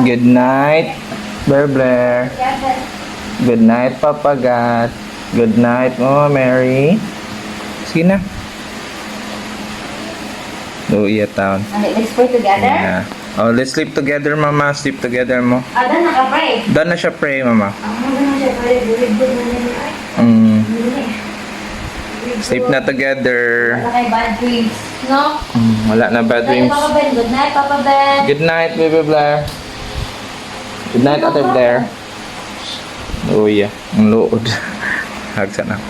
Good night, Blair Blair. Good night, Papa God. Good night, Mama Mary. Sige na. Iya town. Okay, let's pray together. Yeah. Oh, let's sleep together, Mama. Sleep together mo. Dan naka-pray. Done na siya pray, Mama. Dan na siya pray. Very good na niya. Sleep na together. Wala kay bad dreams. No? Wala na bad dreams. Papa Ben. Good night, Papa Ben. Good night, Baby Blair. Good night, Ate Blair. Oh, yeah. Ang lood. Hagsa na.